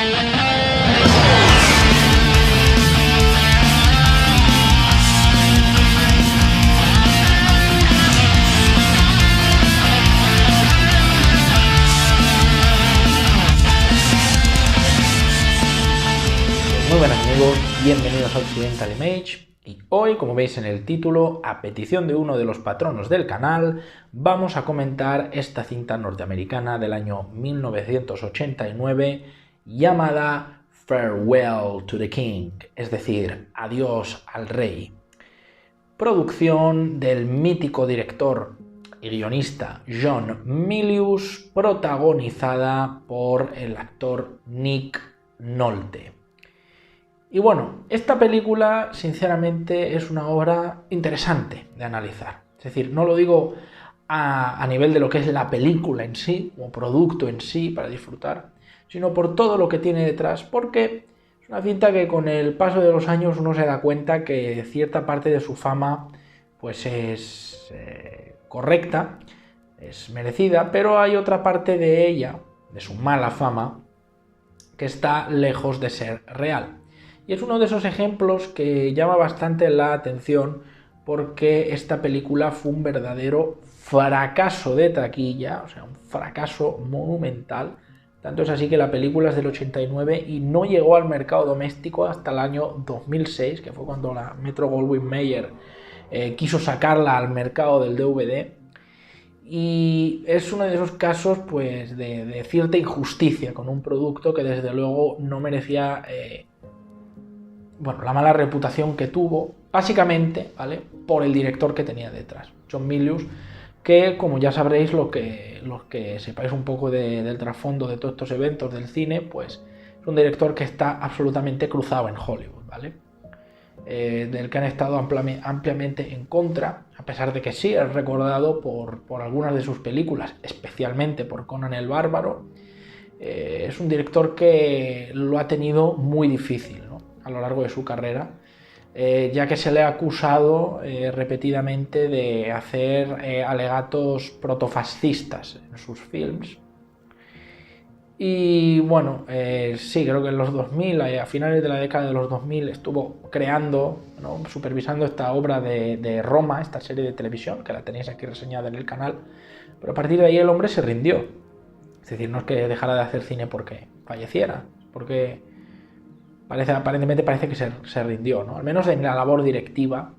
Muy buenas amigos, bienvenidos a Occidental Image y hoy, como veis en el título, a petición de uno de los patronos del canal, vamos a comentar esta cinta norteamericana del año 1989 llamada Farewell to the King, es decir, Adiós al Rey. Producción del mítico director y guionista John Milius, protagonizada por el actor Nick Nolte. Y bueno, esta película sinceramente es una obra interesante de analizar. Es decir, no lo digo a nivel de lo que es la película en sí, como producto en sí para disfrutar, sino por todo lo que tiene detrás, porque es una cinta que con el paso de los años uno se da cuenta que cierta parte de su fama pues es correcta, es merecida, pero hay otra parte de ella, de su mala fama, que está lejos de ser real. Y es uno de esos ejemplos que llama bastante la atención porque esta película fue un verdadero fracaso de taquilla, o sea, un fracaso monumental. Tanto es así que la película es del 89 y no llegó al mercado doméstico hasta el año 2006, que fue cuando la Metro-Goldwyn-Mayer quiso sacarla al mercado del DVD. Y es uno de esos casos pues, de cierta injusticia con un producto que desde luego no merecía la mala reputación que tuvo, básicamente, ¿vale?, por el director que tenía detrás, John Milius, que, como ya sabréis, los que sepáis un poco del trasfondo de todos estos eventos del cine, pues es un director que está absolutamente cruzado en Hollywood, ¿vale? Del que han estado ampliamente en contra, a pesar de que sí es recordado por algunas de sus películas, especialmente por Conan el Bárbaro. Es un director que lo ha tenido muy difícil, ¿no?, a lo largo de su carrera, ya que se le ha acusado repetidamente de hacer alegatos protofascistas en sus films. Y bueno, sí, creo que en los 2000, a finales de la década de los 2000, estuvo creando, ¿no?, supervisando esta obra de Roma, esta serie de televisión, que la tenéis aquí reseñada en el canal, pero a partir de ahí el hombre se rindió. Es decir, no es que dejara de hacer cine porque falleciera, porque aparentemente parece que se rindió, ¿no?, al menos en la labor directiva,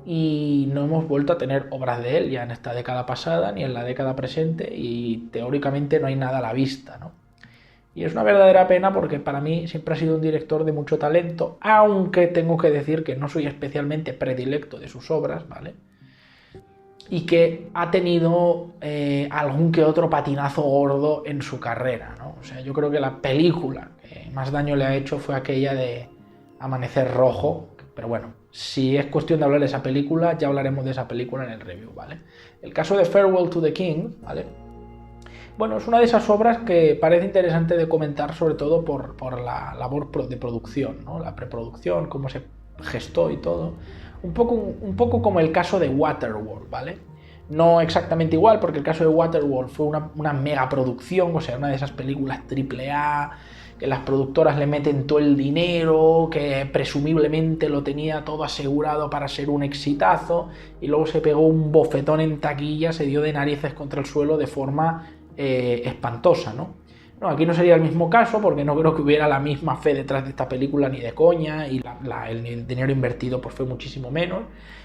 y no hemos vuelto a tener obras de él ya en esta década pasada ni en la década presente, y teóricamente no hay nada a la vista, ¿no? Y es una verdadera pena porque para mí siempre ha sido un director de mucho talento, aunque tengo que decir que no soy especialmente predilecto de sus obras, ¿vale?, y que ha tenido algún que otro patinazo gordo en su carrera, ¿no? O sea, yo creo que la película que más daño le ha hecho fue aquella de Amanecer Rojo, pero bueno, si es cuestión de hablar de esa película, ya hablaremos de esa película en el review, ¿vale? El caso de Farewell to the King, ¿vale?, bueno, es una de esas obras que parece interesante de comentar, sobre todo por la labor de producción, ¿no?, la preproducción, cómo se gestó y todo. Un poco como el caso de Waterworld, ¿vale? No exactamente igual, porque el caso de Waterworld fue una mega producción, o sea, una de esas películas AAA, que las productoras le meten todo el dinero, que presumiblemente lo tenía todo asegurado para ser un exitazo, y luego se pegó un bofetón en taquilla, se dio de narices contra el suelo de forma espantosa, ¿no? No, aquí no sería el mismo caso, porque no creo que hubiera la misma fe detrás de esta película ni de coña, y el dinero invertido pues fue muchísimo menos.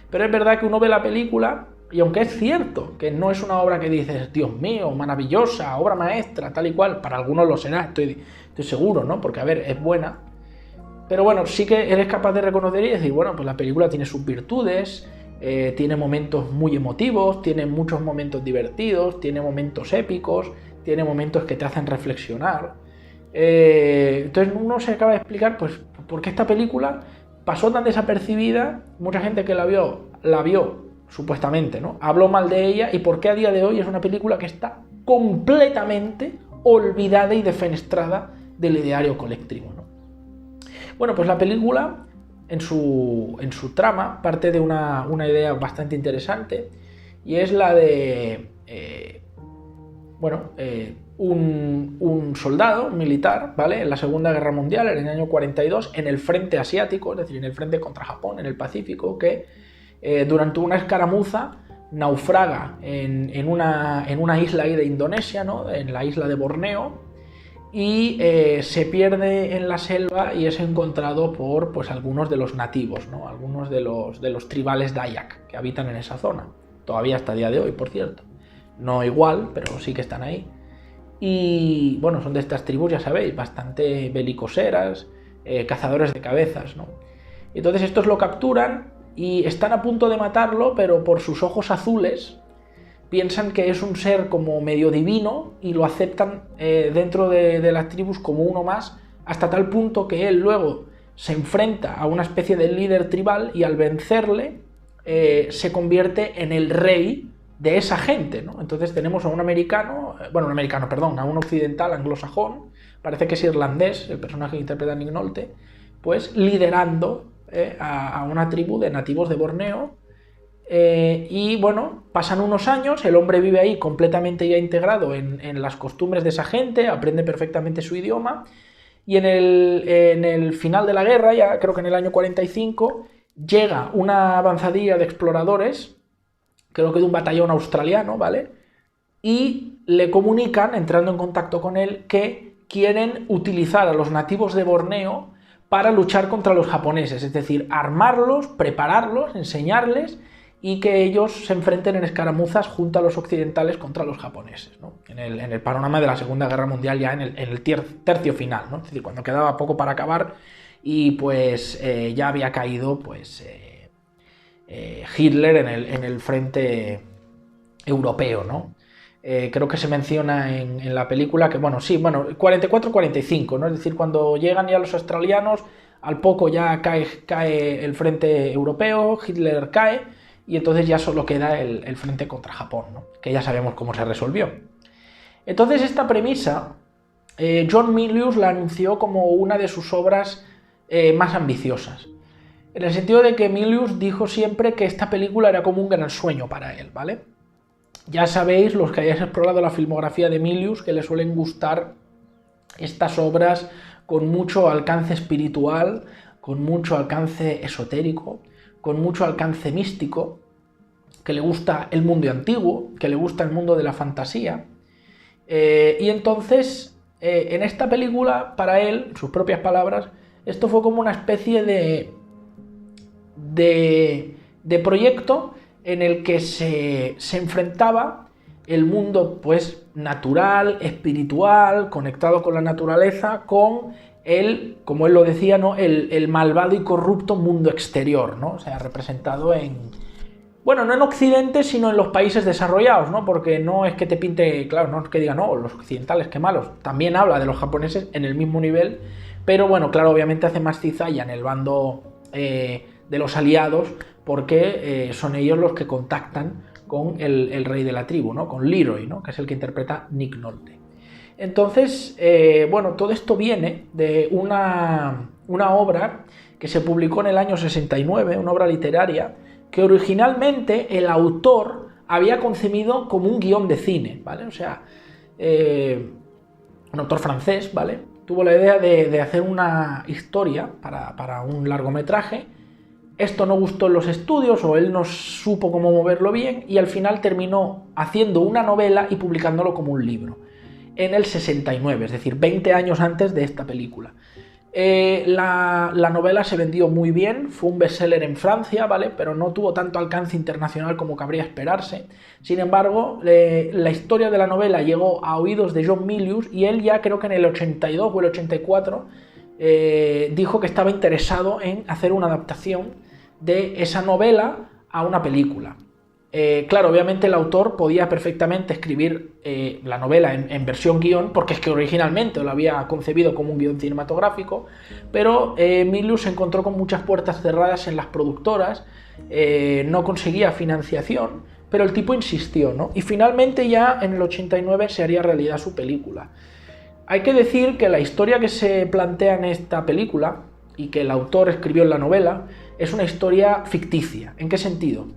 Pero es verdad que uno ve la película, y aunque es cierto que no es una obra que dices, Dios mío, maravillosa, obra maestra, tal y cual, para algunos lo será, estoy seguro, ¿no?, porque a ver, es buena. Pero bueno, sí que eres capaz de reconocer y decir, bueno, pues la película tiene sus virtudes, tiene momentos muy emotivos, tiene muchos momentos divertidos, tiene momentos épicos, tiene momentos que te hacen reflexionar. Entonces uno se acaba de explicar pues por qué esta película pasó tan desapercibida, mucha gente que la vio supuestamente, ¿no?, habló mal de ella, y por qué a día de hoy es una película que está completamente olvidada y defenestrada del ideario colectivo, ¿no? Bueno, pues la película en su trama parte de una idea bastante interesante, y es la de un soldado, un militar, ¿vale? En la Segunda Guerra Mundial, en el año 42, en el frente asiático, es decir, en el frente contra Japón, en el Pacífico, que durante una escaramuza naufraga en una isla ahí de Indonesia, ¿no? En la isla de Borneo, y se pierde en la selva y es encontrado por pues, algunos de los nativos, ¿no? Algunos de los tribales Dayak que habitan en esa zona, todavía hasta el día de hoy, por cierto. No igual, pero sí que están ahí. Y bueno, son de estas tribus, ya sabéis, bastante belicoseras, cazadores de cabezas, ¿no? Entonces estos lo capturan y están a punto de matarlo, pero por sus ojos azules piensan que es un ser como medio divino y lo aceptan dentro de las tribus como uno más, hasta tal punto que él luego se enfrenta a una especie de líder tribal y al vencerle se convierte en el rey de esa gente, ¿no? Entonces tenemos a un a un occidental anglosajón, parece que es irlandés, el personaje que interpreta Nick Nolte, pues liderando a una tribu de nativos de Borneo. Y bueno, pasan unos años, el hombre vive ahí completamente ya integrado en las costumbres de esa gente, aprende perfectamente su idioma, y en el final de la guerra, ya creo que en el año 45, llega una avanzadilla de exploradores, creo que de un batallón australiano, ¿vale? Y le comunican, entrando en contacto con él, que quieren utilizar a los nativos de Borneo para luchar contra los japoneses, es decir, armarlos, prepararlos, enseñarles y que ellos se enfrenten en escaramuzas junto a los occidentales contra los japoneses, ¿no? En el panorama de la Segunda Guerra Mundial, ya en el tercio final, ¿no? Es decir, cuando quedaba poco para acabar y pues ya había caído pues Hitler en el frente europeo, ¿no? Creo que se menciona en la película que, 44-45, ¿no? Es decir, cuando llegan ya los australianos, al poco ya cae el frente europeo, Hitler cae, y entonces ya solo queda el frente contra Japón, ¿no? Que ya sabemos cómo se resolvió. Entonces esta premisa, John Milius la anunció como una de sus obras más ambiciosas, en el sentido de que Milius dijo siempre que esta película era como un gran sueño para él, ¿vale? Ya sabéis, los que hayáis explorado la filmografía de Milius, que le suelen gustar estas obras con mucho alcance espiritual, con mucho alcance esotérico, con mucho alcance místico, que le gusta el mundo antiguo, que le gusta el mundo de la fantasía. Y entonces, en esta película, para él, en sus propias palabras, esto fue como una especie de proyecto en el que se enfrentaba el mundo pues natural, espiritual, conectado con la naturaleza, con como él lo decía, ¿no? el malvado y corrupto mundo exterior, ¿no? O sea, representado no en Occidente, sino en los países desarrollados, ¿no? Porque no es que te pinte, claro, no es que diga, no, los occidentales, qué malos. También habla de los japoneses en el mismo nivel, pero bueno, claro, obviamente hace más cizalla en el bando de los aliados, porque son ellos los que contactan con el rey de la tribu, ¿no? Con Leroy, ¿no? Que es el que interpreta Nick Nolte. Entonces, todo esto viene de una obra que se publicó en el año 69, una obra literaria, que originalmente el autor había concebido como un guión de cine, ¿vale? O sea, un autor francés, ¿vale? Tuvo la idea de hacer una historia para un largometraje. Esto no gustó en los estudios, o él no supo cómo moverlo bien, y al final terminó haciendo una novela y publicándolo como un libro, en el 69, es decir, 20 años antes de esta película. La novela se vendió muy bien, fue un bestseller en Francia, ¿vale? Pero no tuvo tanto alcance internacional como cabría esperarse. Sin embargo, la historia de la novela llegó a oídos de John Milius, y él ya creo que en el 82 o el 84 dijo que estaba interesado en hacer una adaptación de esa novela a una película. Claro, obviamente el autor podía perfectamente escribir la novela en versión guión, porque es que originalmente lo había concebido como un guión cinematográfico, pero Milius se encontró con muchas puertas cerradas en las productoras, no conseguía financiación, pero el tipo insistió, ¿no? Y finalmente ya en el 89 se haría realidad su película. Hay que decir que la historia que se plantea en esta película, y que el autor escribió en la novela, es una historia ficticia. ¿En qué sentido?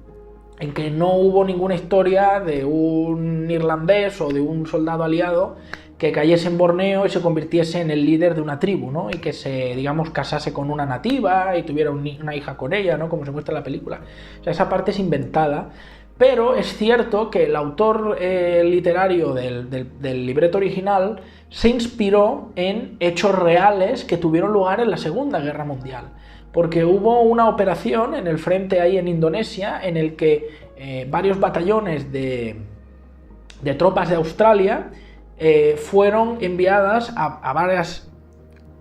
En que no hubo ninguna historia de un irlandés o de un soldado aliado que cayese en Borneo y se convirtiese en el líder de una tribu, ¿no? Y que se, digamos, casase con una nativa y tuviera una hija con ella, ¿no? Como se muestra en la película. O sea, esa parte es inventada, pero es cierto que el autor literario del libreto original se inspiró en hechos reales que tuvieron lugar en la Segunda Guerra Mundial, porque hubo una operación en el frente ahí en Indonesia en el que varios batallones de tropas de Australia fueron enviadas a varias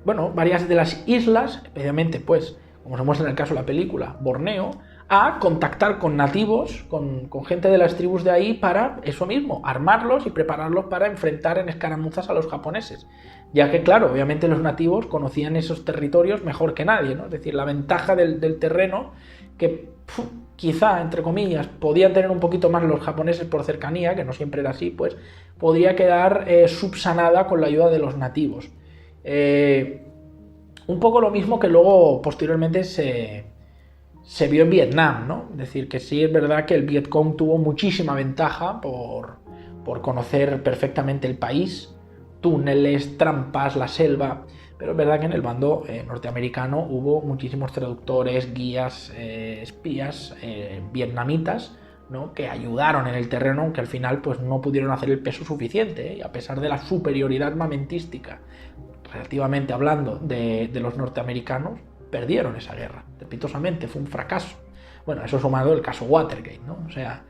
de las islas, especialmente, pues, como se muestra en el caso de la película, Borneo, a contactar con nativos, con gente de las tribus de ahí, para eso mismo, armarlos y prepararlos para enfrentar en escaramuzas a los japoneses. Ya que, claro, obviamente los nativos conocían esos territorios mejor que nadie, ¿no? Es decir, la ventaja del terreno que quizá, entre comillas, podían tener un poquito más los japoneses por cercanía, que no siempre era así, pues podría quedar subsanada con la ayuda de los nativos. Un poco lo mismo que luego posteriormente se vio en Vietnam, ¿no? Es decir, que sí es verdad que el Vietcong tuvo muchísima ventaja por conocer perfectamente el país, túneles, trampas, la selva, pero es verdad que en el bando norteamericano hubo muchísimos traductores, guías, espías vietnamitas, ¿no? Que ayudaron en el terreno, aunque al final pues, no pudieron hacer el peso suficiente, y a pesar de la superioridad armamentística, relativamente hablando, de los norteamericanos, perdieron esa guerra, estrepitosamente, fue un fracaso. Bueno, eso sumado el caso Watergate, ¿no? O sea,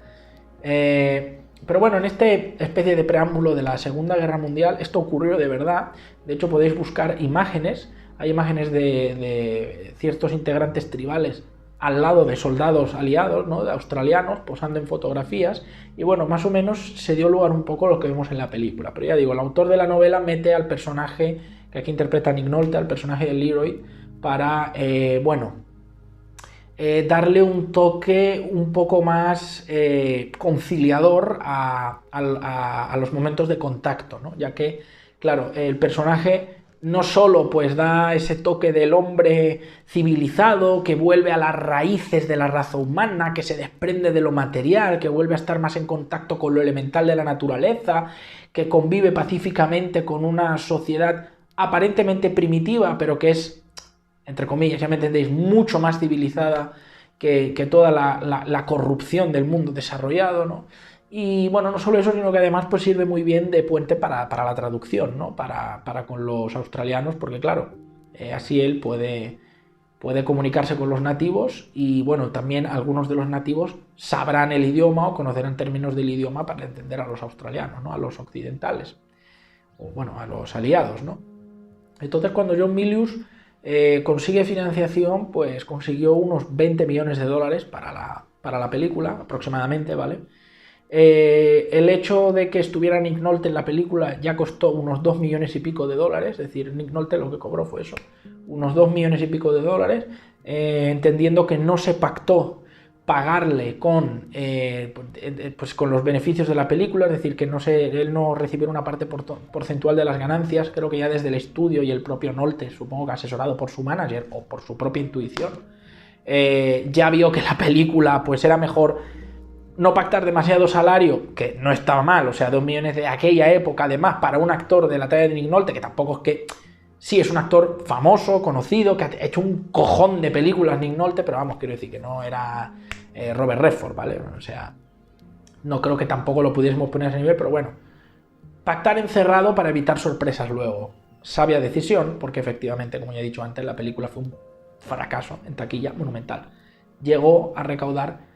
pero bueno, en este especie de preámbulo de la Segunda Guerra Mundial, esto ocurrió de verdad. De hecho, podéis buscar imágenes, hay imágenes de ciertos integrantes tribales al lado de soldados aliados, ¿no? De australianos, posando en fotografías, y bueno, más o menos se dio lugar un poco a lo que vemos en la película. Pero ya digo, el autor de la novela mete al personaje que aquí interpreta Nick Nolte, al personaje de Leroy, para, darle un toque un poco más conciliador a los momentos de contacto, ¿no? Ya que, claro, el personaje no solo pues da ese toque del hombre civilizado que vuelve a las raíces de la raza humana, que se desprende de lo material, que vuelve a estar más en contacto con lo elemental de la naturaleza, que convive pacíficamente con una sociedad aparentemente primitiva, pero que es, entre comillas, ya me entendéis, mucho más civilizada que toda la corrupción del mundo desarrollado, ¿no? Y bueno, no solo eso, sino que además pues sirve muy bien de puente para la traducción, ¿no? Para con los australianos, porque claro, así él puede comunicarse con los nativos, y bueno, también algunos de los nativos sabrán el idioma o conocerán términos del idioma para entender a los australianos, ¿no? A los occidentales, o bueno, a los aliados, ¿no? Entonces, cuando John Milius consigue financiación, pues consiguió unos 20 millones de dólares para la película, aproximadamente, ¿vale? El hecho de que estuviera Nick Nolte en la película ya costó unos 2 millones y pico de dólares, es decir, Nick Nolte lo que cobró fue eso, unos 2 millones y pico de dólares, entendiendo que no se pactó pagarle pues con los beneficios de la película, es decir, que él no recibiera una parte porcentual de las ganancias. Creo que ya desde el estudio y el propio Nolte, supongo que asesorado por su manager o por su propia intuición, ya vio que la película pues era mejor no pactar demasiado salario, que no estaba mal, o sea, 2 millones de aquella época, además, para un actor de la talla de Nick Nolte, que tampoco es que... Sí, es un actor famoso, conocido, que ha hecho un cojón de películas Nick Nolte, pero vamos, quiero decir que no era Robert Redford, ¿vale? O sea, no creo que tampoco lo pudiésemos poner a ese nivel, pero bueno. Pactar encerrado para evitar sorpresas luego. Sabia decisión, porque efectivamente, como ya he dicho antes, la película fue un fracaso en taquilla monumental. Llegó a recaudar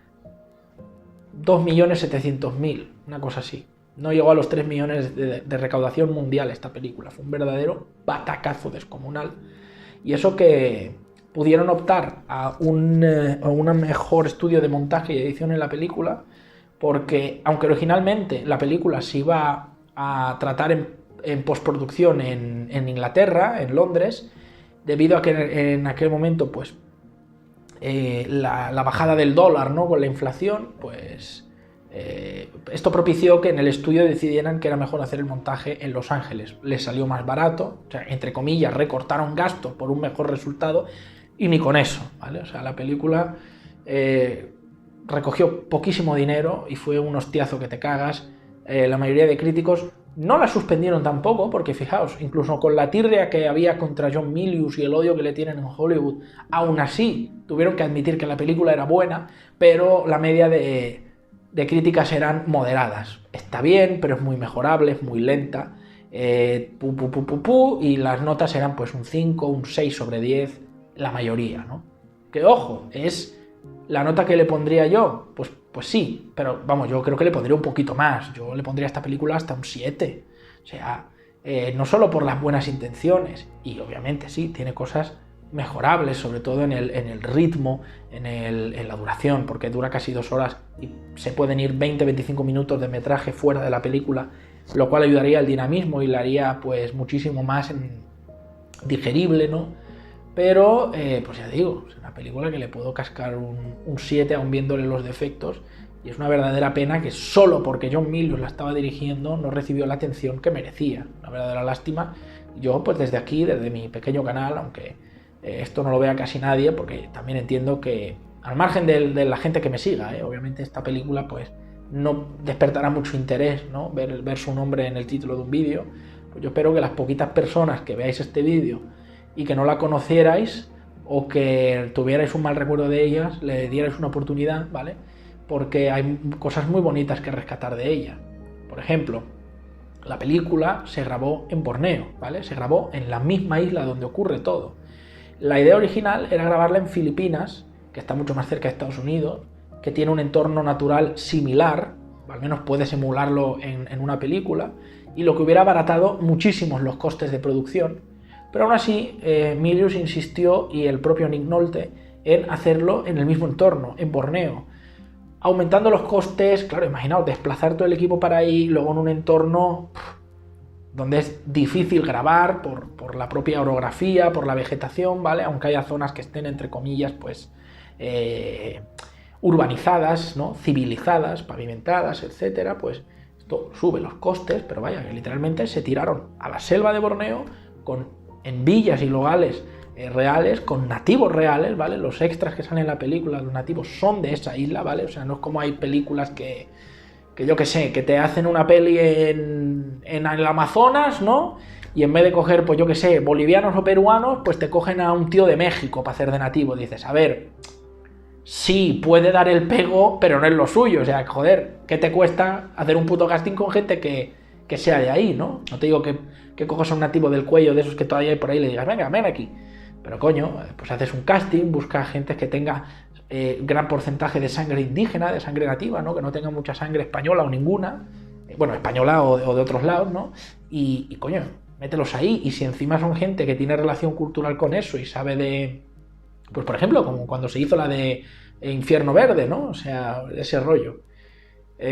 2.700.000, una cosa así. No llegó a los 3 millones de recaudación mundial esta película. Fue un verdadero batacazo descomunal. Y eso que pudieron optar a un mejor estudio de montaje y edición en la película, porque aunque originalmente la película se iba a tratar en postproducción en Inglaterra, en Londres, debido a que en aquel momento pues la bajada del dólar, ¿no? Con la inflación, pues esto propició que en el estudio decidieran que era mejor hacer el montaje en Los Ángeles. Les salió más barato, o sea, entre comillas, recortaron gastos por un mejor resultado, y ni con eso, ¿vale? O sea, la película recogió poquísimo dinero y fue un hostiazo que te cagas. La mayoría de críticos No la suspendieron tampoco, porque fijaos, incluso con la tirria que había contra John Milius y el odio que le tienen en Hollywood, aún así tuvieron que admitir que la película era buena, pero la media de críticas eran moderadas. Está bien, pero es muy mejorable, es muy lenta, y las notas eran pues un 5, un 6 sobre 10, la mayoría, ¿no? Que ojo, es la nota que le pondría yo, pues sí, pero vamos, yo creo que le pondría un poquito más, yo le pondría a esta película hasta un 7, o sea, no solo por las buenas intenciones, y obviamente sí, tiene cosas mejorables, sobre todo en el ritmo, en la duración, porque dura casi 2 horas y se pueden ir 20-25 minutos de metraje fuera de la película, lo cual ayudaría al dinamismo y la haría pues muchísimo más digerible, ¿no? Pero, pues ya digo, es una película que le puedo cascar un 7 aún viéndole los defectos, y es una verdadera pena que solo porque John Milius la estaba dirigiendo no recibió la atención que merecía. Una verdadera lástima. Yo, pues desde aquí, desde mi pequeño canal, aunque esto no lo vea casi nadie, porque también entiendo que, al margen de la gente que me siga, obviamente esta película pues no despertará mucho interés, ¿no? Ver su nombre en el título de un vídeo. Pues yo espero que las poquitas personas que veáis este vídeo y que no la conocierais o que tuvierais un mal recuerdo de ellas, le dierais una oportunidad, ¿vale? Porque hay cosas muy bonitas que rescatar de ella. Por ejemplo, la película se grabó en Borneo, ¿vale? Se grabó en la misma isla donde ocurre todo. La idea original era grabarla en Filipinas, que está mucho más cerca de Estados Unidos, que tiene un entorno natural similar, al menos puedes emularlo en una película, y lo que hubiera abaratado muchísimo los costes de producción. Pero aún así, Milius insistió, y el propio Nick Nolte, en hacerlo en el mismo entorno, en Borneo, aumentando los costes. Claro, imaginaos, desplazar todo el equipo para ahí, luego en un entorno donde es difícil grabar por la propia orografía, por la vegetación, ¿vale? Aunque haya zonas que estén, entre comillas, pues urbanizadas, ¿no? Civilizadas, pavimentadas, etcétera, pues esto sube los costes, pero vaya, que literalmente se tiraron a la selva de Borneo en villas y lugares reales, con nativos reales, ¿vale? Los extras que salen en la película, los nativos son de esa isla, ¿vale? O sea, no es como hay películas que yo qué sé, que te hacen una peli en el Amazonas, ¿no? Y en vez de coger, pues yo qué sé, bolivianos o peruanos, pues te cogen a un tío de México para hacer de nativo. Dices, a ver, sí, puede dar el pego, pero no es lo suyo. O sea, joder, ¿qué te cuesta hacer un puto casting con gente que sea de ahí, ¿no? No te digo que cojas a un nativo del cuello de esos que todavía hay por ahí y le digas, venga, ven aquí. Pero coño, pues haces un casting, busca gente que tenga gran porcentaje de sangre indígena, de sangre nativa, ¿no? Que no tenga mucha sangre española o ninguna, bueno, española o de otros lados, ¿no? Y coño, mételos ahí. Y si encima son gente que tiene relación cultural con eso y sabe de, pues por ejemplo, como cuando se hizo la de Infierno Verde, ¿no? O sea, ese rollo.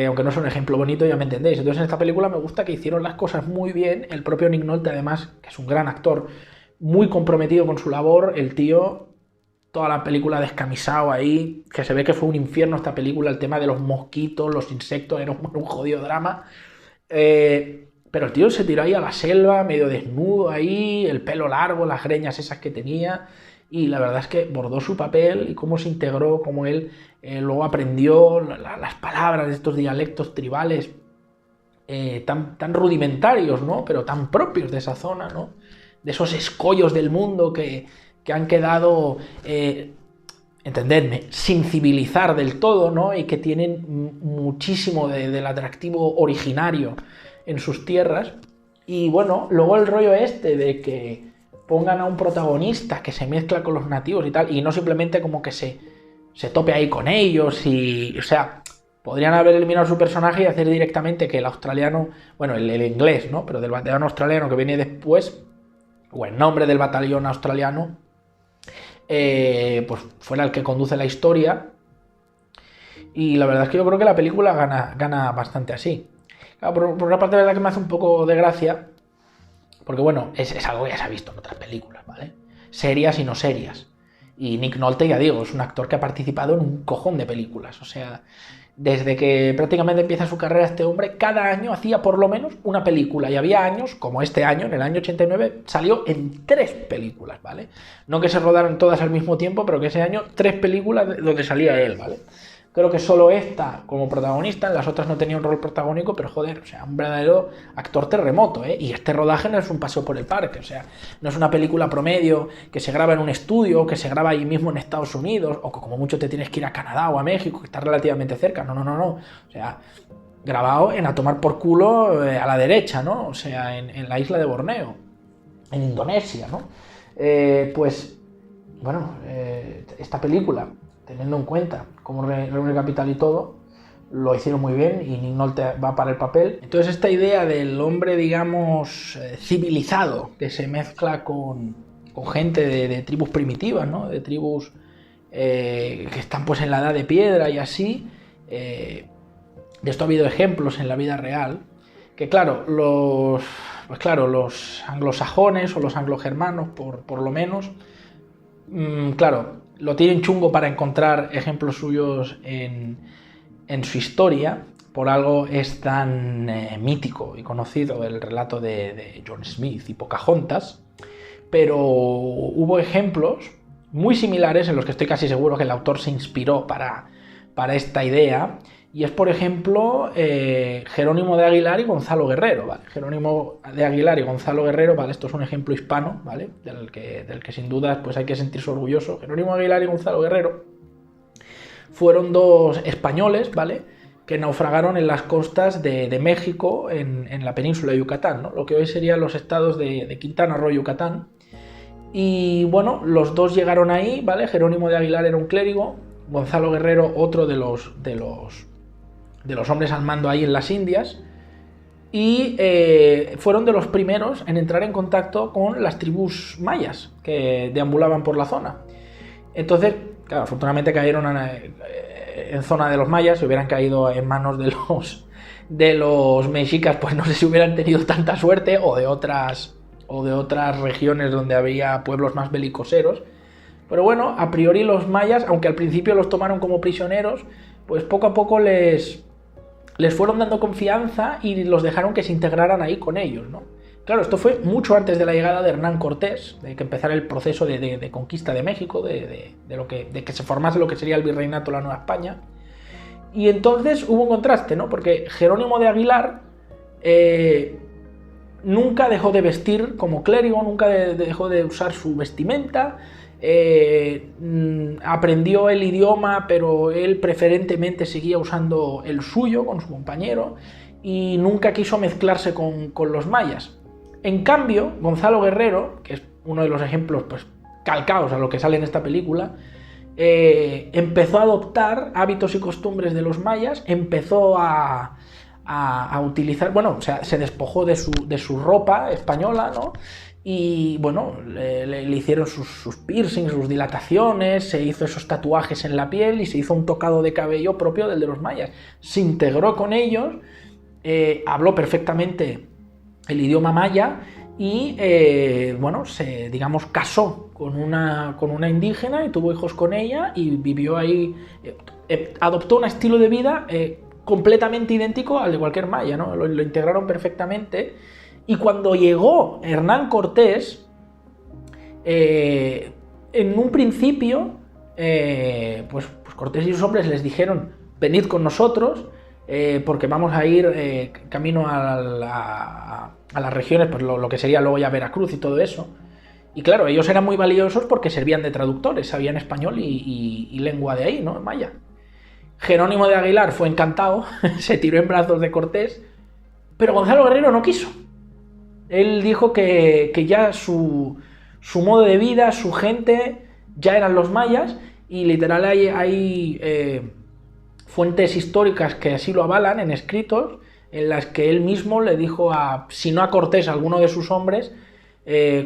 Aunque no es un ejemplo bonito, ya me entendéis. Entonces en esta película me gusta que hicieron las cosas muy bien. El propio Nick Nolte, además, que es un gran actor, muy comprometido con su labor, el tío, toda la película descamisado ahí, que se ve que fue un infierno esta película, el tema de los mosquitos, los insectos, era un jodido drama. Pero el tío se tiró ahí a la selva, medio desnudo ahí, el pelo largo, las greñas esas que tenía, y la verdad es que bordó su papel y cómo se integró, cómo él luego aprendió las palabras de estos dialectos tribales tan rudimentarios, ¿no? Pero tan propios de esa zona, ¿no? De esos escollos del mundo que han quedado, entendedme, sin civilizar del todo, ¿no? Y que tienen muchísimo del atractivo originario en sus tierras. Y bueno, luego el rollo este de que pongan a un protagonista que se mezcla con los nativos y tal, y no simplemente como que se tope ahí con ellos, y, o sea, podrían haber eliminado su personaje y hacer directamente que el australiano, bueno, el inglés, ¿no? Pero del batallón australiano que viene después, o el nombre del batallón australiano, pues fuera el que conduce la historia. Y la verdad es que yo creo que la película gana bastante así. Claro, por una parte, la verdad que me hace un poco de gracia, porque bueno, es algo que ya se ha visto en otras películas, ¿vale? Serias y no serias. Y Nick Nolte, ya digo, es un actor que ha participado en un cojón de películas. O sea, desde que prácticamente empieza su carrera este hombre, cada año hacía por lo menos una película. Y había años, como este año, en el año 89, salió en 3 películas, ¿vale? No que se rodaron todas al mismo tiempo, pero que ese año 3 películas donde salía él, ¿vale? Creo que solo esta como protagonista, en las otras no tenía un rol protagónico, pero joder, o sea, un verdadero actor terremoto, ¿eh? Y este rodaje no es un paseo por el parque, o sea, no es una película promedio que se graba en un estudio, que se graba ahí mismo en Estados Unidos, o que como mucho te tienes que ir a Canadá o a México, que está relativamente cerca, no, o sea, grabado en a tomar por culo a la derecha, ¿no? O sea, en la isla de Borneo, en Indonesia, ¿no? Pues, bueno, esta película, teniendo en cuenta cómo reúne el capital y todo, lo hicieron muy bien y Nick Nolte va para el papel. Entonces esta idea del hombre, digamos, civilizado, que se mezcla con gente de tribus primitivas, ¿no? De tribus que están pues en la edad de piedra y así, de esto ha habido ejemplos en la vida real, que claro, los anglosajones o los anglogermanos, por lo menos, claro, lo tienen chungo para encontrar ejemplos suyos en su historia. Por algo es tan mítico y conocido el relato de John Smith y Pocahontas, pero hubo ejemplos muy similares en los que estoy casi seguro que el autor se inspiró para esta idea, y es, por ejemplo, Jerónimo de Aguilar y Gonzalo Guerrero, ¿vale? Jerónimo de Aguilar y Gonzalo Guerrero, ¿vale? Esto es un ejemplo hispano, ¿vale? Del que sin duda pues hay que sentirse orgulloso. Jerónimo de Aguilar y Gonzalo Guerrero fueron dos españoles, ¿vale?, que naufragaron en las costas de México, en la península de Yucatán, ¿no? Lo que hoy serían los estados de Quintana Roo, Yucatán. Y bueno, los dos llegaron ahí, ¿vale? Jerónimo de Aguilar era un clérigo, Gonzalo Guerrero otro de los hombres al mando ahí en las Indias, y fueron de los primeros en entrar en contacto con las tribus mayas que deambulaban por la zona. Entonces, claro, afortunadamente cayeron en zona de los mayas. Si hubieran caído en manos de los mexicas, pues no sé si hubieran tenido tanta suerte, o de otras regiones donde había pueblos más belicoseros. Pero bueno, a priori los mayas, aunque al principio los tomaron como prisioneros, pues poco a poco les fueron dando confianza y los dejaron que se integraran ahí con ellos, ¿no? Claro, esto fue mucho antes de la llegada de Hernán Cortés, de que empezara el proceso de conquista de México, de que se formase lo que sería el virreinato de la Nueva España. Y entonces hubo un contraste, ¿no? Porque Jerónimo de Aguilar nunca dejó de vestir como clérigo, nunca dejó de usar su vestimenta, aprendió el idioma, pero él preferentemente seguía usando el suyo con su compañero, y nunca quiso mezclarse con los mayas. En cambio, Gonzalo Guerrero, que es uno de los ejemplos pues calcados a lo que sale en esta película, empezó a adoptar hábitos y costumbres de los mayas, empezó a utilizar, bueno, o sea, se despojó de su ropa española, ¿no? Y bueno, le hicieron sus piercings, sus dilataciones, se hizo esos tatuajes en la piel y se hizo un tocado de cabello propio del de los mayas. Se integró con ellos, habló perfectamente el idioma maya y bueno, se, digamos, casó con una indígena y tuvo hijos con ella y vivió ahí, adoptó un estilo de vida completamente idéntico al de cualquier maya, ¿no? Lo integraron perfectamente. Y cuando llegó Hernán Cortés, en un principio, pues Cortés y sus hombres les dijeron: venid con nosotros, porque vamos a ir camino a las regiones, pues lo que sería luego ya Veracruz y todo eso. Y claro, ellos eran muy valiosos porque servían de traductores, sabían español y lengua de ahí, ¿no? Maya. Jerónimo de Aguilar fue encantado, se tiró en brazos de Cortés, pero Gonzalo Guerrero no quiso. Él dijo que ya su modo de vida, su gente, ya eran los mayas, y literal hay fuentes históricas que así lo avalan, en escritos, en las que él mismo le dijo si no a Cortés, a alguno de sus hombres,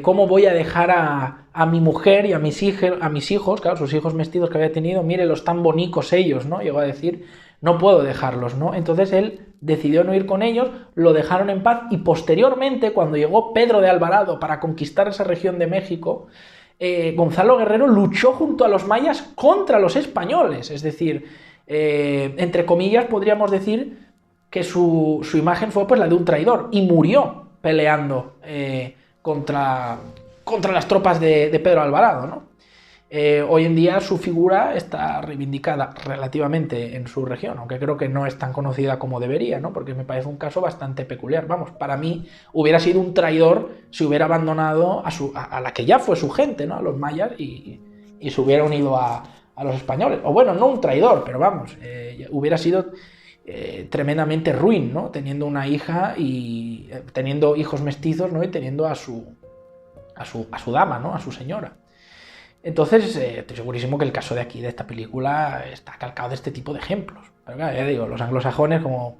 ¿cómo voy a dejar a mi mujer y a mis hijos, claro, sus hijos mestizos que había tenido? Mírelos tan bonicos ellos, ¿no? Llegó a decir, no puedo dejarlos, ¿no? Entonces él decidió no ir con ellos, lo dejaron en paz, y posteriormente, cuando llegó Pedro de Alvarado para conquistar esa región de México, Gonzalo Guerrero luchó junto a los mayas contra los españoles, es decir, entre comillas podríamos decir que su imagen fue pues la de un traidor, y murió peleando contra las tropas de Pedro Alvarado, ¿no? Hoy en día su figura está reivindicada relativamente en su región, aunque creo que no es tan conocida como debería, ¿no? Porque me parece un caso bastante peculiar. Vamos, para mí hubiera sido un traidor si hubiera abandonado a la que ya fue su gente, ¿no? A los mayas y se hubiera unido a los españoles. O bueno, no un traidor, pero vamos, hubiera sido tremendamente ruin, ¿no? Teniendo una hija y teniendo hijos mestizos, ¿no? Y teniendo a su dama, ¿no? A su señora. Entonces, estoy segurísimo que el caso de aquí, de esta película, está calcado de este tipo de ejemplos. Pero claro, ya digo, los anglosajones como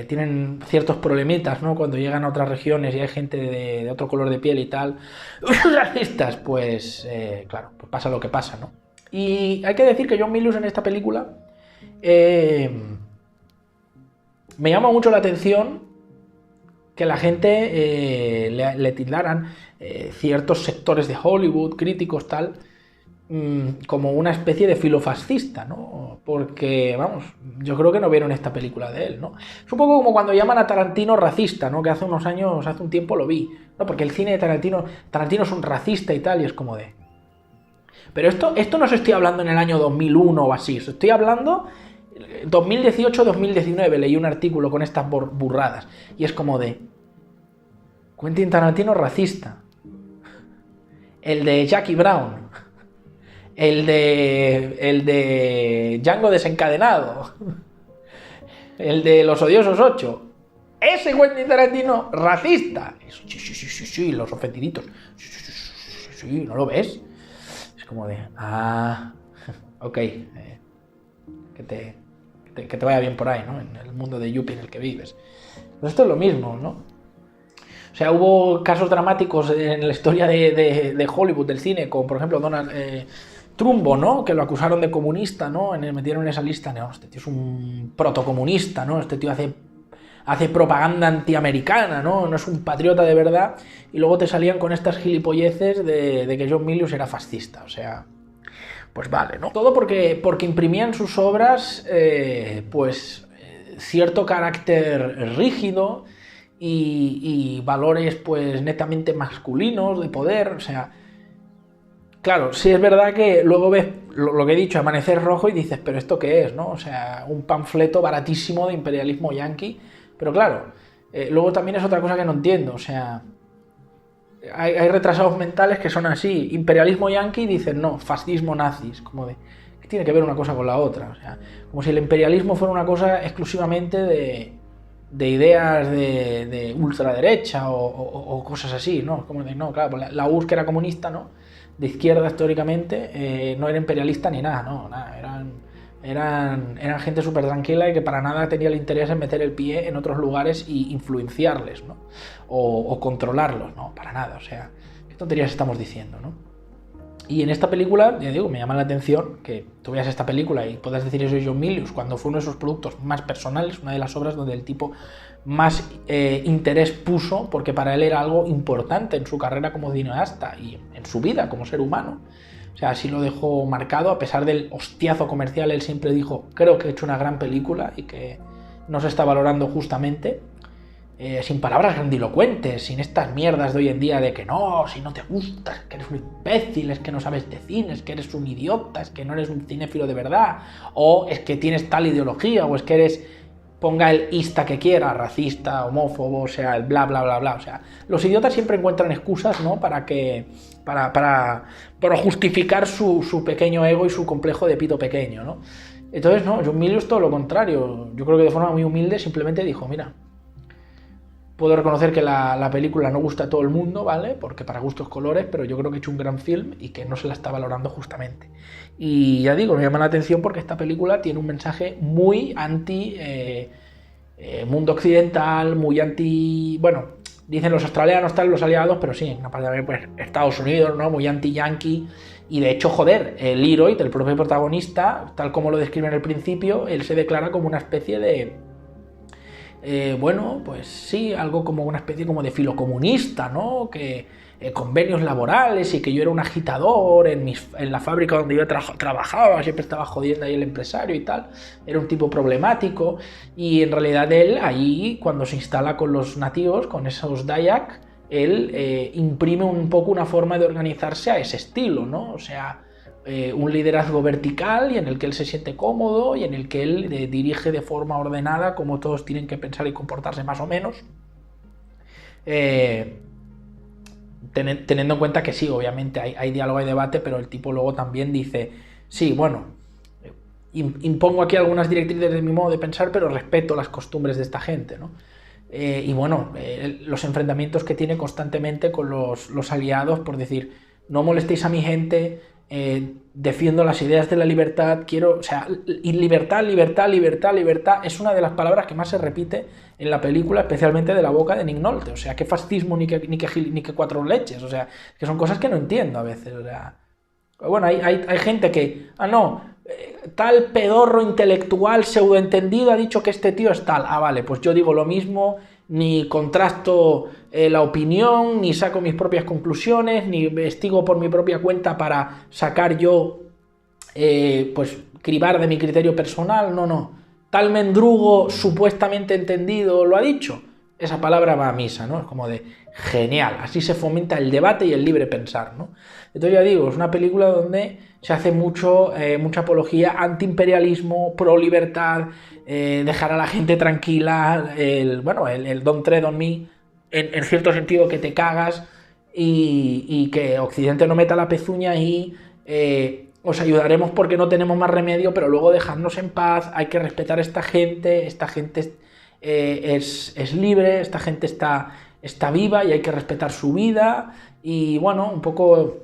tienen ciertos problemitas, ¿no? Cuando llegan a otras regiones y hay gente de otro color de piel y tal, racistas, pues claro, pues pasa lo que pasa, ¿no? Y hay que decir que John Milius en esta película me llama mucho la atención que la gente le tildaran ciertos sectores de Hollywood, críticos, tal, como una especie de filofascista, ¿no? Porque, vamos, yo creo que no vieron esta película de él, ¿no? Es un poco como cuando llaman a Tarantino racista, ¿no? Que hace unos años, hace un tiempo lo vi, ¿no? Porque el cine de Tarantino es un racista y tal, y es como de... Pero esto no os estoy hablando en el año 2001 o así, os estoy hablando 2018-2019, leí un artículo con estas burradas, y es como de... Quentin Tarantino racista, el de Jackie Brown, el de Django desencadenado, el de Los odiosos 8, ese Quentin Tarantino racista, sí, los ofendiditos, sí, ¿no lo ves? Es como de, ok, que te vaya bien por ahí, ¿no? En el mundo de Yuppie en el que vives. Pues esto es lo mismo, ¿no? O sea, hubo casos dramáticos en la historia de Hollywood, del cine, como por ejemplo Donald Trumbo, ¿no? Que lo acusaron de comunista, ¿no? Metieron en esa lista, no, este tío es un protocomunista, ¿no? Este tío hace propaganda antiamericana, ¿no? No es un patriota de verdad. Y luego te salían con estas gilipolleces de que John Milius era fascista, o sea... Pues vale, ¿no? Todo porque imprimían sus obras, cierto carácter rígido, y valores pues netamente masculinos de poder, o sea, claro, sí es verdad que luego ves lo que he dicho, Amanecer Rojo, y dices, pero ¿esto qué es, no? O sea, un panfleto baratísimo de imperialismo yanqui, pero claro, luego también es otra cosa que no entiendo, o sea, hay retrasados mentales que son así, imperialismo yanqui, y dicen, no, fascismo nazis, como de, ¿qué tiene que ver una cosa con la otra? O sea, como si el imperialismo fuera una cosa exclusivamente de ideas de ultraderecha o cosas así, ¿no? Como de, no, claro, pues la URSS, que era comunista, ¿no? De izquierda históricamente, no era imperialista ni nada, ¿no? Nada, eran gente súper tranquila y que para nada tenía el interés en meter el pie en otros lugares y influenciarles, ¿no? O controlarlos, ¿no? Para nada, o sea, ¿qué tonterías estamos diciendo, ¿no? Y en esta película, ya digo, me llama la atención que tú veas esta película y puedas decir eso de John Milius cuando fue uno de sus productos más personales, una de las obras donde el tipo más interés puso, porque para él era algo importante en su carrera como cineasta y en su vida como ser humano. O sea, así lo dejó marcado, a pesar del hostiazo comercial, él siempre dijo, creo que he hecho una gran película y que no se está valorando justamente. Sin palabras grandilocuentes, sin estas mierdas de hoy en día de que no, si no te gusta, que eres un imbécil, es que no sabes de cine, es que eres un idiota, es que no eres un cinéfilo de verdad, o es que tienes tal ideología, o es que eres, ponga el ista que quiera, racista, homófobo, o sea, el bla bla bla bla, o sea, los idiotas siempre encuentran excusas, ¿no? Para justificar su pequeño ego y su complejo de pito pequeño, ¿no? Entonces, no, John Milius todo lo contrario, yo creo que de forma muy humilde simplemente dijo, mira, puedo reconocer que la película no gusta a todo el mundo, ¿vale? Porque para gustos colores, pero yo creo que he hecho un gran film y que no se la está valorando justamente. Y ya digo, me llama la atención porque esta película tiene un mensaje muy anti mundo occidental, muy anti... Bueno, dicen los australianos, tal, los aliados, pero sí, una parte también, pues, Estados Unidos, ¿no? Muy anti-yankee. Y de hecho, joder, Leroy, el propio protagonista, tal como lo describe en el principio, él se declara como una especie de... bueno, pues sí, algo como una especie como de filocomunista, ¿no? Que convenios laborales y que yo era un agitador en la fábrica donde yo trabajaba, siempre estaba jodiendo ahí el empresario y tal, era un tipo problemático, y en realidad él ahí, cuando se instala con los nativos, con esos Dayak, él imprime un poco una forma de organizarse a ese estilo, ¿no? O sea, un liderazgo vertical y en el que él se siente cómodo y en el que él dirige de forma ordenada como todos tienen que pensar y comportarse más o menos. Teniendo en cuenta que sí, obviamente hay diálogo y debate, pero el tipo luego también dice, sí, bueno, impongo aquí algunas directrices de mi modo de pensar, pero respeto las costumbres de esta gente, ¿no? Y bueno, los enfrentamientos que tiene constantemente con los aliados por decir, no molestéis a mi gente, defiendo las ideas de la libertad, quiero, o sea, y libertad, libertad, libertad, libertad, es una de las palabras que más se repite en la película, especialmente de la boca de Nick Nolte, o sea, qué fascismo ni que cuatro leches, o sea, que son cosas que no entiendo a veces, o sea, bueno, hay gente que, tal pedorro intelectual pseudoentendido ha dicho que este tío es tal, vale, pues yo digo lo mismo, ni contrasto la opinión, ni saco mis propias conclusiones, ni investigo por mi propia cuenta para sacar yo, pues, cribar de mi criterio personal, no. Tal mendrugo supuestamente entendido lo ha dicho, esa palabra va a misa, ¿no? Es como de genial, así se fomenta el debate y el libre pensar, ¿no? Entonces ya digo, es una película donde se hace mucha apología antiimperialismo, pro libertad, dejar a la gente tranquila, el don't tread on me, en cierto sentido que te cagas y que Occidente no meta la pezuña y os ayudaremos porque no tenemos más remedio, pero luego dejadnos en paz, hay que respetar a esta gente es libre, esta gente está viva y hay que respetar su vida y bueno, un poco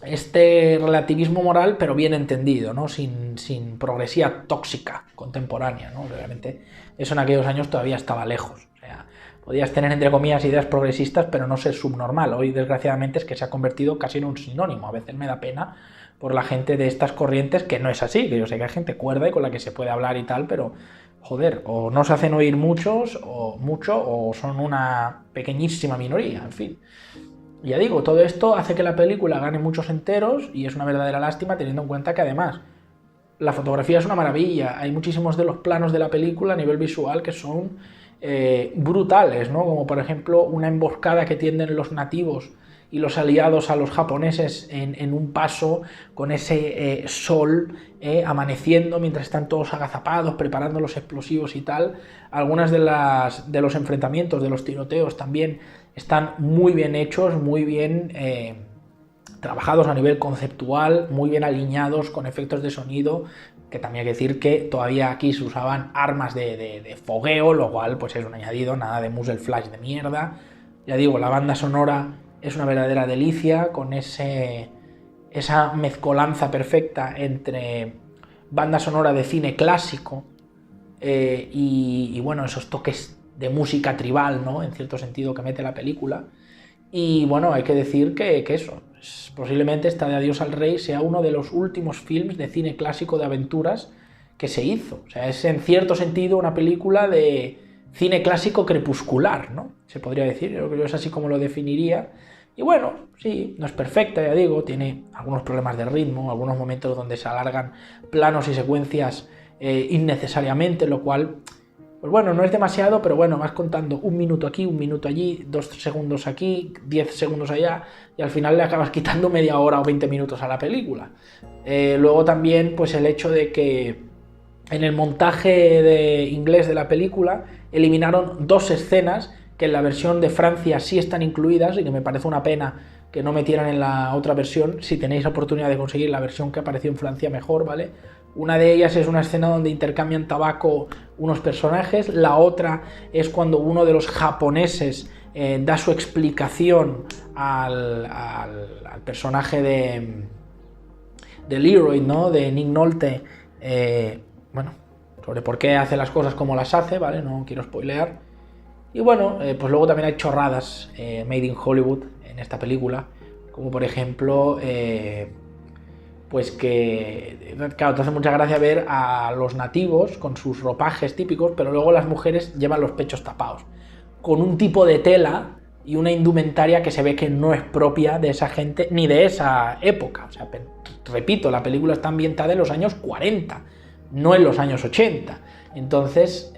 este relativismo moral, pero bien entendido, ¿no? Sin progresía tóxica contemporánea, ¿no? Realmente eso en aquellos años todavía estaba lejos. O sea, podías tener, entre comillas, ideas progresistas, pero no ser subnormal. Hoy, desgraciadamente, es que se ha convertido casi en un sinónimo. A veces me da pena por la gente de estas corrientes, que no es así, que yo sé que hay gente cuerda y con la que se puede hablar y tal, pero, joder, o no se hacen oír muchos, o son una pequeñísima minoría, en fin. Ya digo, todo esto hace que la película gane muchos enteros y es una verdadera lástima teniendo en cuenta que además la fotografía es una maravilla, hay muchísimos de los planos de la película a nivel visual que son brutales, ¿no? Como por ejemplo una emboscada que tienden los nativos y los aliados a los japoneses en un paso con ese sol amaneciendo mientras están todos agazapados, preparando los explosivos y tal. Algunas de los enfrentamientos, de los tiroteos también están muy bien hechos, muy bien trabajados a nivel conceptual, muy bien alineados con efectos de sonido, que también hay que decir que todavía aquí se usaban armas de fogueo, lo cual pues es un añadido, nada de muzzle flash de mierda. Ya digo, la banda sonora es una verdadera delicia, con esa mezcolanza perfecta entre banda sonora de cine clásico y bueno, esos toques de música tribal, ¿no? En cierto sentido que mete la película. Y bueno, hay que decir que eso, posiblemente esta de Adiós al Rey sea uno de los últimos films de cine clásico de aventuras que se hizo. O sea, es en cierto sentido una película de cine clásico crepuscular, ¿no? Se podría decir, yo creo que es así como lo definiría. Y bueno, sí, no es perfecta, ya digo, tiene algunos problemas de ritmo, algunos momentos donde se alargan planos y secuencias innecesariamente, lo cual, pues bueno, no es demasiado, pero bueno, vas contando un minuto aquí, un minuto allí, 2 segundos aquí, 10 segundos allá, y al final le acabas quitando media hora o 20 minutos a la película. Luego también, pues el hecho de que en el montaje de inglés de la película eliminaron 2 escenas que en la versión de Francia sí están incluidas y que me parece una pena que no metieran en la otra versión. Si tenéis la oportunidad de conseguir la versión que apareció en Francia, mejor, ¿vale? Una de ellas es una escena donde intercambian tabaco unos personajes, la otra es cuando uno de los japoneses da su explicación al personaje de Leroy, ¿no? De Nick Nolte, bueno, sobre por qué hace las cosas como las hace, ¿vale? No quiero spoilear. Y bueno, pues luego también hay chorradas made in Hollywood en esta película, como por ejemplo, pues que, claro, te hace mucha gracia ver a los nativos con sus ropajes típicos, pero luego las mujeres llevan los pechos tapados, con un tipo de tela y una indumentaria que se ve que no es propia de esa gente ni de esa época. O sea, repito, la película está ambientada en los años 40, no en los años 80. Entonces,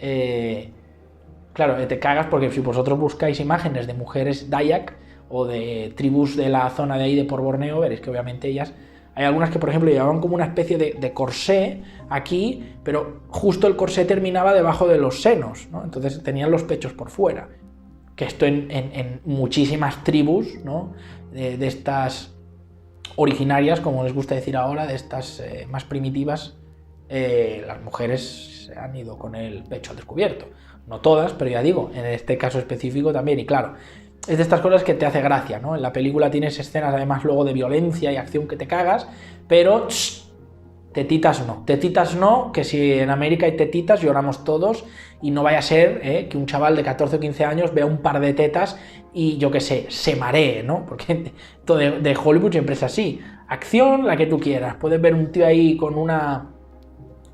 claro, te cagas porque si vosotros buscáis imágenes de mujeres Dayak o de tribus de la zona de ahí de por Borneo, veréis que obviamente ellas, hay algunas que por ejemplo llevaban como una especie de corsé aquí, pero justo el corsé terminaba debajo de los senos, ¿no? Entonces tenían los pechos por fuera, que esto en muchísimas tribus, ¿no? de estas originarias, como les gusta decir ahora, de estas más primitivas, las mujeres se han ido con el pecho al descubierto. No todas, pero ya digo, en este caso específico también, y claro, es de estas cosas que te hace gracia, ¿no? En la película tienes escenas además luego de violencia y acción que te cagas, pero tetitas no, que si en América hay tetitas lloramos todos y no vaya a ser que un chaval de 14 o 15 años vea un par de tetas y yo qué sé, se maree, ¿no? Porque todo de Hollywood siempre es así, acción la que tú quieras, puedes ver un tío ahí con una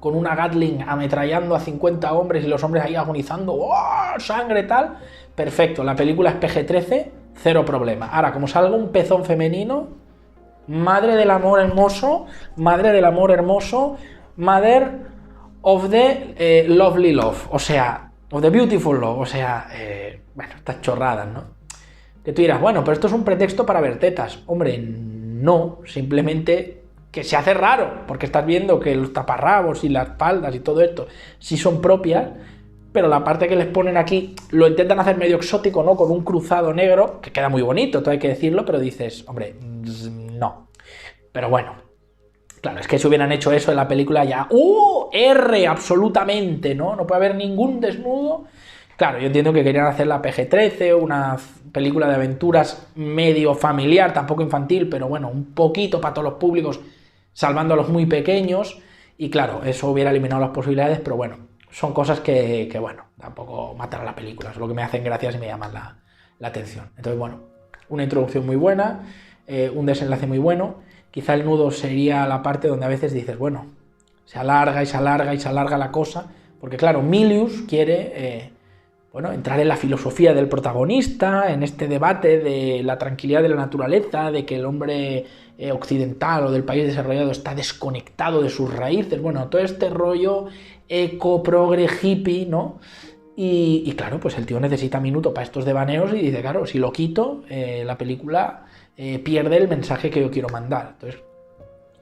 Gatling ametrallando a 50 hombres y los hombres ahí agonizando, ¡oh! Sangre tal, perfecto, la película es PG-13, cero problema. Ahora, como salga un pezón femenino, madre del amor hermoso, mother of the lovely love, o sea, of the beautiful love, o sea, bueno, estas chorradas, ¿no? Que tú dirás, bueno, pero esto es un pretexto para ver tetas. Hombre, no, simplemente que se hace raro, porque estás viendo que los taparrabos y las espaldas y todo esto sí son propias, pero la parte que les ponen aquí lo intentan hacer medio exótico, ¿no? Con un cruzado negro, que queda muy bonito, todo hay que decirlo, pero dices, hombre, no. Pero bueno, claro, es que si hubieran hecho eso en la película ya, R absolutamente, ¿no? No puede haber ningún desnudo. Claro, yo entiendo que querían hacer la PG-13, una película de aventuras medio familiar, tampoco infantil, pero bueno, un poquito para todos los públicos, salvando a los muy pequeños, y claro, eso hubiera eliminado las posibilidades, pero bueno, son cosas que bueno, tampoco matan a la película, solo que me hacen gracias y me llaman la atención. Entonces, bueno, una introducción muy buena, un desenlace muy bueno, quizá el nudo sería la parte donde a veces dices, bueno, se alarga y se alarga y se alarga la cosa, porque claro, Milius quiere entrar en la filosofía del protagonista, en este debate de la tranquilidad de la naturaleza, de que el hombre occidental o del país desarrollado está desconectado de sus raíces, bueno, todo este rollo eco, progre, hippie, ¿no? Y claro, pues el tío necesita minuto para estos devaneos y dice, claro, si lo quito, la película pierde el mensaje que yo quiero mandar. Entonces,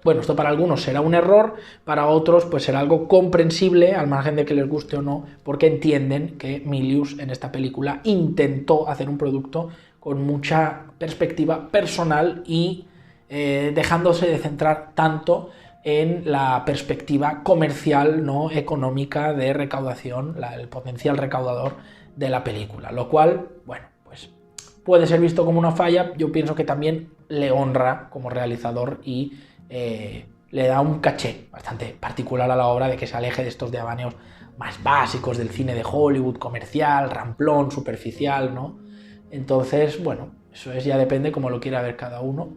bueno, esto para algunos será un error, para otros pues será algo comprensible, al margen de que les guste o no, porque entienden que Milius en esta película intentó hacer un producto con mucha perspectiva personal y dejándose de centrar tanto en la perspectiva comercial, no económica de recaudación, el potencial recaudador de la película, lo cual, bueno, pues puede ser visto como una falla. Yo pienso que también le honra como realizador y le da un caché bastante particular a la obra, de que se aleje de estos devaneos más básicos del cine de Hollywood, comercial, ramplón, superficial, ¿no? Entonces, bueno, eso ya depende como lo quiera ver cada uno,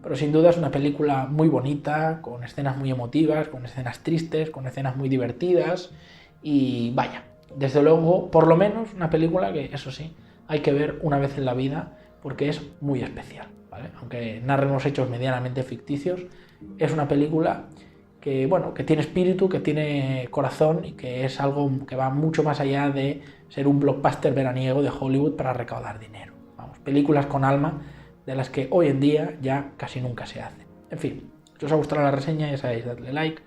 pero sin duda es una película muy bonita, con escenas muy emotivas, con escenas tristes, con escenas muy divertidas, y vaya, desde luego, por lo menos una película que, eso sí, hay que ver una vez en la vida, porque es muy especial, ¿vale? Aunque narre unos hechos medianamente ficticios, es una película que, bueno, que tiene espíritu, que tiene corazón y que es algo que va mucho más allá de ser un blockbuster veraniego de Hollywood para recaudar dinero. Vamos, películas con alma de las que hoy en día ya casi nunca se hacen. En fin, si os ha gustado la reseña, ya sabéis, dadle like,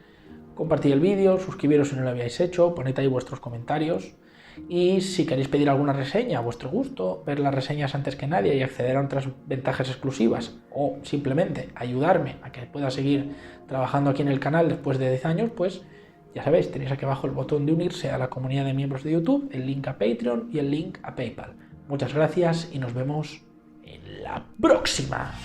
compartid el vídeo, suscribiros si no lo habéis hecho, poned ahí vuestros comentarios. Y si queréis pedir alguna reseña a vuestro gusto, ver las reseñas antes que nadie y acceder a otras ventajas exclusivas, o simplemente ayudarme a que pueda seguir trabajando aquí en el canal después de 10 años, pues ya sabéis, tenéis aquí abajo el botón de unirse a la comunidad de miembros de YouTube, el link a Patreon y el link a PayPal. Muchas gracias y nos vemos en la próxima.